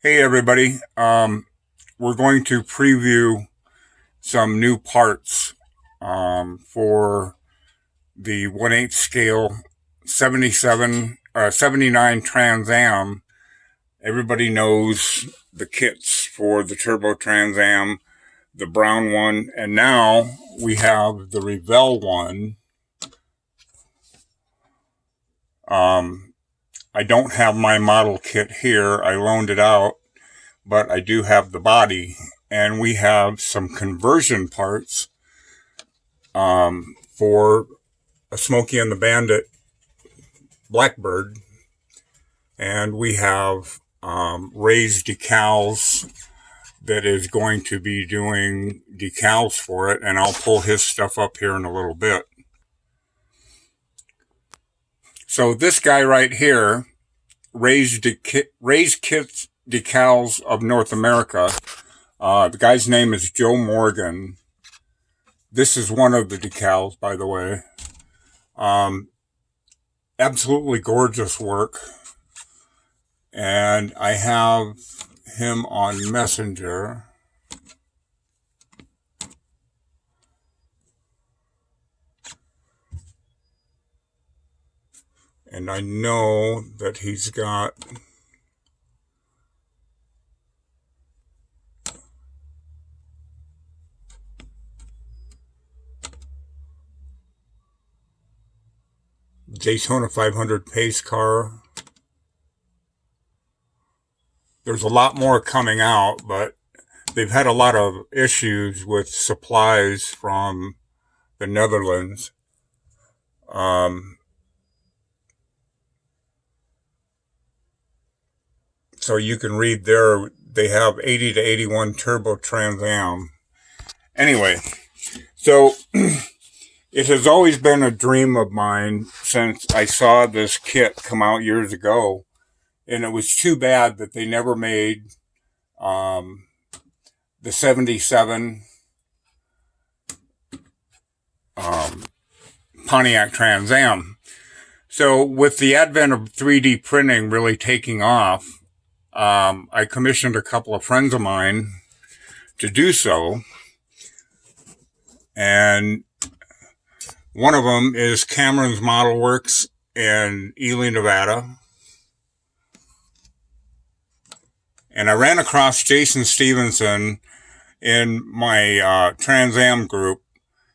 Hey everybody, we're going to preview some new parts for the 1/8 scale 79 Trans Am. Everybody knows the kits for the Turbo Trans Am, the brown one, and now we have the Revell one. I don't have my model kit here. I loaned it out, but I do have the body, and we have some conversion parts for a Smoky and the Bandit Blackbird, and we have raised decals that is going to be doing decals for it, and I'll pull his stuff up here in a little bit. So this guy right here, Raised Kits Decals of North America. The guy's name is Joe Morgan. This is one of the decals, by the way. Absolutely gorgeous work. And I have him on Messenger. And I know that he's got Daytona 500 pace car. There's a lot more coming out, but they've had a lot of issues with supplies from the Netherlands. So you can read there, they have 80 to 81 Turbo Trans Am. Anyway, so it has always been a dream of mine since I saw this kit come out years ago. And it was too bad that they never made the 77 Pontiac Trans Am. So with the advent of 3D printing really taking off, I commissioned a couple of friends of mine to do so. And one of them is Cameron's Model Works in Ely, Nevada. And I ran across Jason Stevenson in my Trans Am group.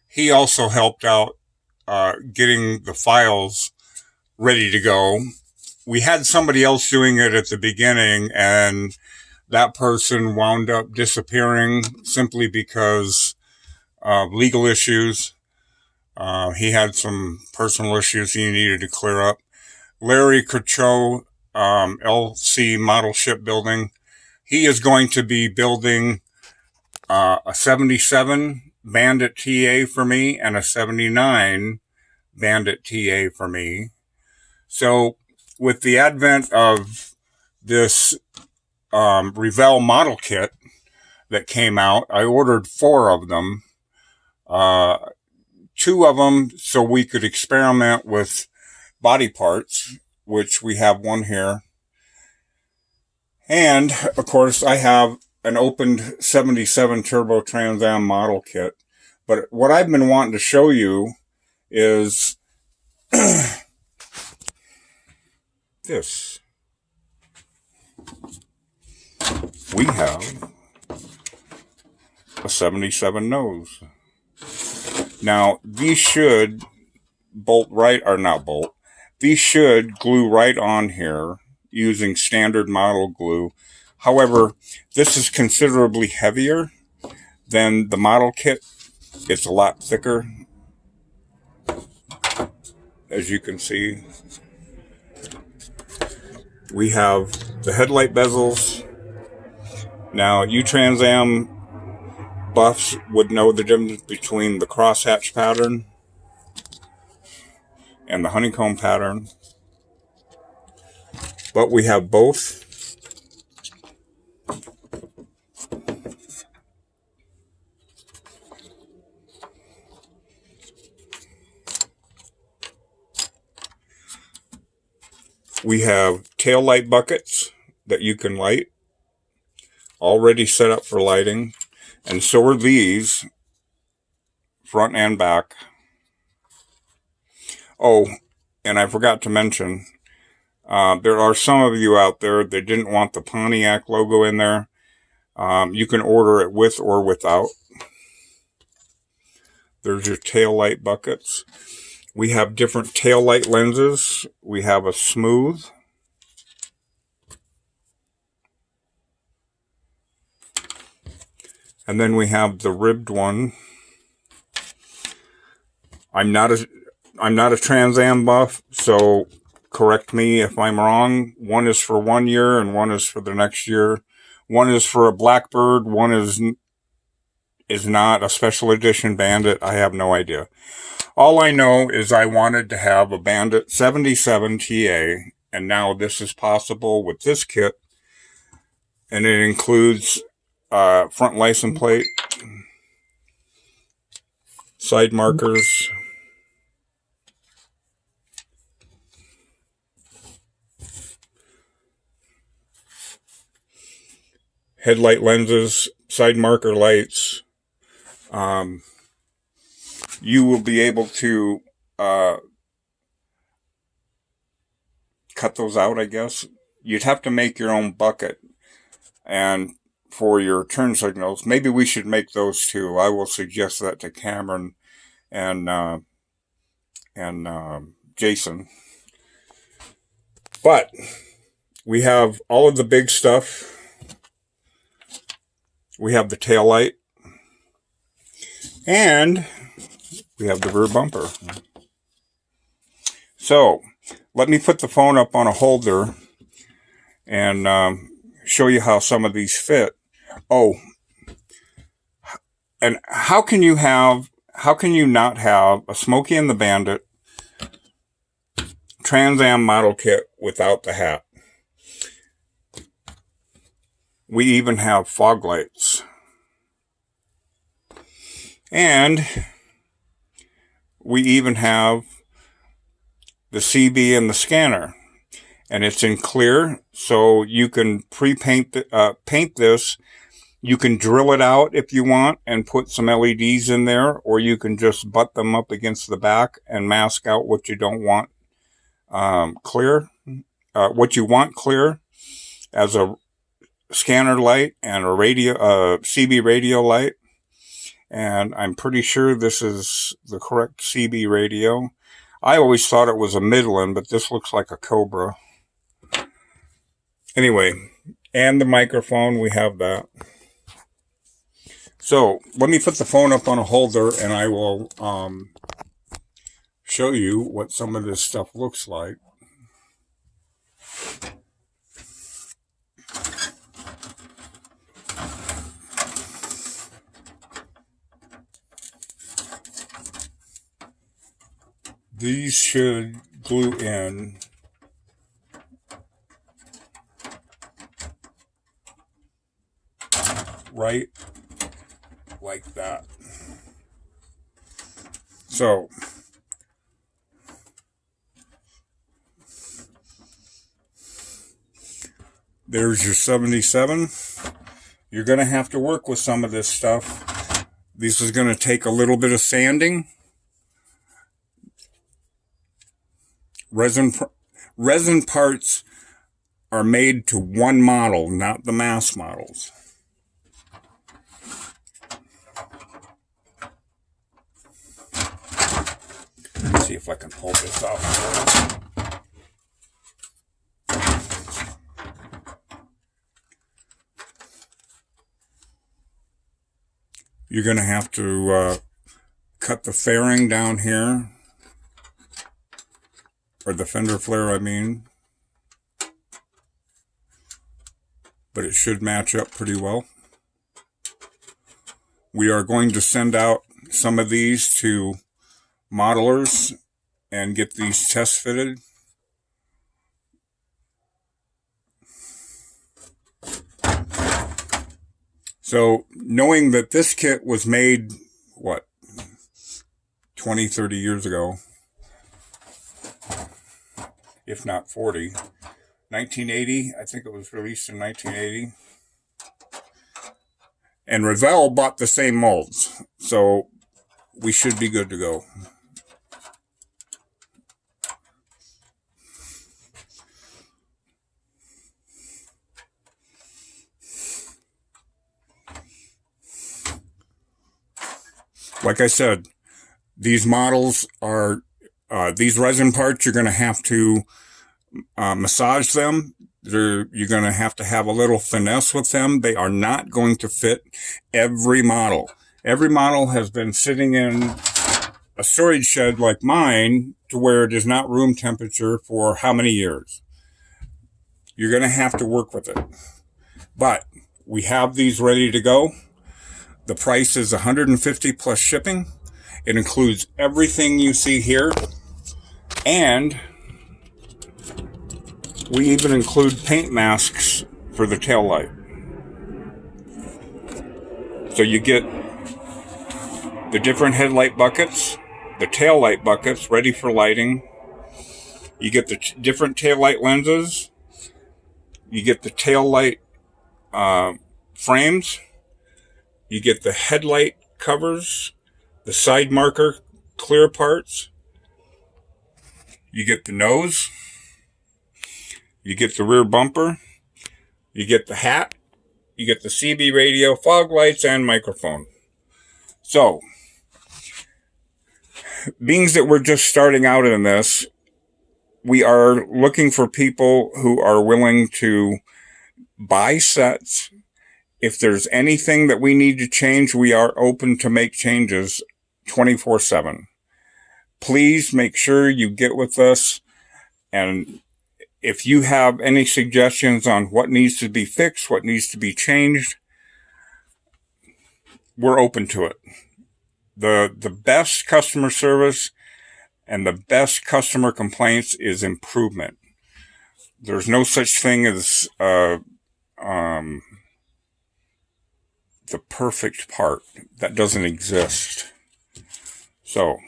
He also helped out getting the files ready to go. We had somebody else doing it at the beginning, and that person wound up disappearing simply because of legal issues. He had some personal issues he needed to clear up. Larry Kerchow, LC Model Shipbuilding, he is going to be building a 77 Bandit TA for me and a 79 Bandit TA for me. So with the advent of this Revell model kit that came out, I ordered 4 of them. 2 of them so we could experiment with body parts, which we have one here. And, of course, I have an opened 77 Turbo Trans Am model kit. But what I've been wanting to show you is this. We have a 77 nose. Now, these should these should glue right on here using standard model glue. However, this is considerably heavier than the model kit. It's a lot thicker, as you can see. We have the headlight bezels. Now, you Trans Am buffs would know the difference between the crosshatch pattern and the honeycomb pattern. But we have both. We have tail light buckets that you can light already set up for lighting. And so are these, front and back. Oh, and I forgot to mention, there are some of you out there that didn't want the Pontiac logo in there. You can order it with or without. There's your tail light buckets. We have different tail light lenses. We have a smooth. And then we have the ribbed one. I'm not a Trans Am buff, so correct me if I'm wrong. One is for 1 year and one is for the next year. One is for a Blackbird, one is not a special edition Bandit. I have no idea. All I know is I wanted to have a Bandit 77 TA, and now this is possible with this kit. And it includes front license plate, side markers, headlight lenses, side marker lights. You will be able to cut those out, I guess. You'd have to make your own bucket. And for your turn signals, maybe we should make those too. I will suggest that to Cameron and Jason. But we have all of the big stuff. We have the tail light, and we have the rear bumper. So let me put the phone up on a holder and show you how some of these fit. Oh, and how can you not have a Smokey and the Bandit Trans Am model kit without the hat? We even have fog lights. And we even have the CB and the scanner. And it's in clear, so you can pre-paint paint this. You can drill it out if you want and put some LEDs in there, or you can just butt them up against the back and mask out what you don't want clear. What you want clear as a scanner light and a radio, CB radio light. And I'm pretty sure this is the correct CB radio. I always thought it was a Midland, but this looks like a Cobra. Anyway, and the microphone, we have that. So let me put the phone up on a holder and I will show you what some of this stuff looks like. These should glue in. Right like that. So there's your 77. You're going to have to work with some of this stuff. This is going to take a little bit of sanding. Resin parts are made to one model, not the mass models. Let's see if I can pull this off. You're going to have to cut the fairing down here. Or the fender flare, I mean. But it should match up pretty well. We are going to send out some of these to modelers and get these test fitted. So knowing that this kit was made, what, 20, 30 years ago, if not 40, 1980, I think it was released in 1980. And Revell bought the same molds, so we should be good to go. Like I said, these models are, these resin parts, you're going to have to massage them. You're going to have a little finesse with them. They are not going to fit every model. Every model has been sitting in a storage shed like mine to where it is not room temperature for how many years. You're going to have to work with it. But we have these ready to go. The price is $150 plus shipping. It includes everything you see here. And we even include paint masks for the tail light. So you get the different headlight buckets, the tail light buckets ready for lighting. You get the different tail light lenses. You get the tail light frames. You get the headlight covers, the side marker clear parts. You get the nose. You get the rear bumper. You get the hat. You get the CB radio, fog lights, and microphone. So, being that we're just starting out in this, we are looking for people who are willing to buy sets. If there's anything that we need to change, we are open to make changes 24/7. Please make sure you get with us. And if you have any suggestions on what needs to be fixed, what needs to be changed, we're open to it. The best customer service and the best customer complaints is improvement. There's no such thing as the perfect part. That doesn't exist. So,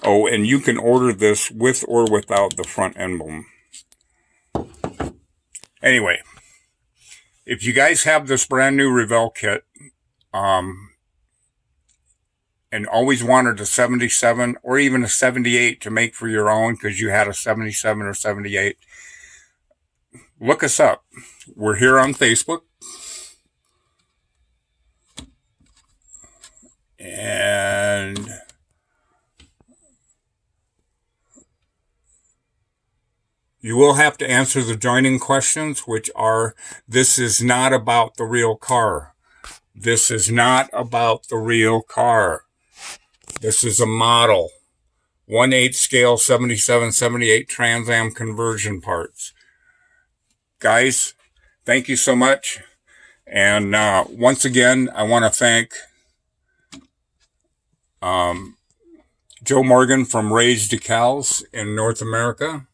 oh, and you can order this with or without the front emblem. Anyway, if you guys have this brand new Revell kit, and always wanted a 77 or even a 78 to make for your own because you had a 77 or 78, look us up. We're here on Facebook. And you will have to answer the joining questions, which are, this is not about the real car. This is not about the real car. This is a model. 1/8 scale 77-78 Trans Am conversion parts. Guys, thank you so much. And once again, I want to thank Joe Morgan from Ray's Decals in North America,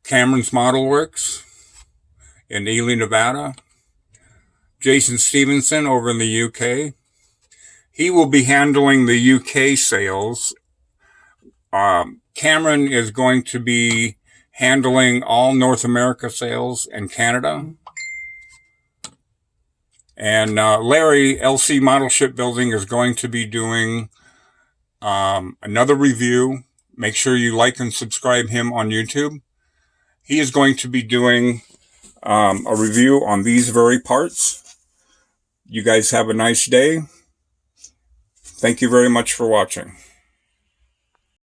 Cameron's Model Works in Ely, Nevada, Jason Stevenson over in the UK. He will be handling the UK sales. Cameron is going to be handling all North America sales and Canada. And Larry, LC Model Shipbuilding, is going to be doing another review. Make sure you like and subscribe him on YouTube. He is going to be doing a review on these very parts. You guys have a nice day. Thank you very much for watching.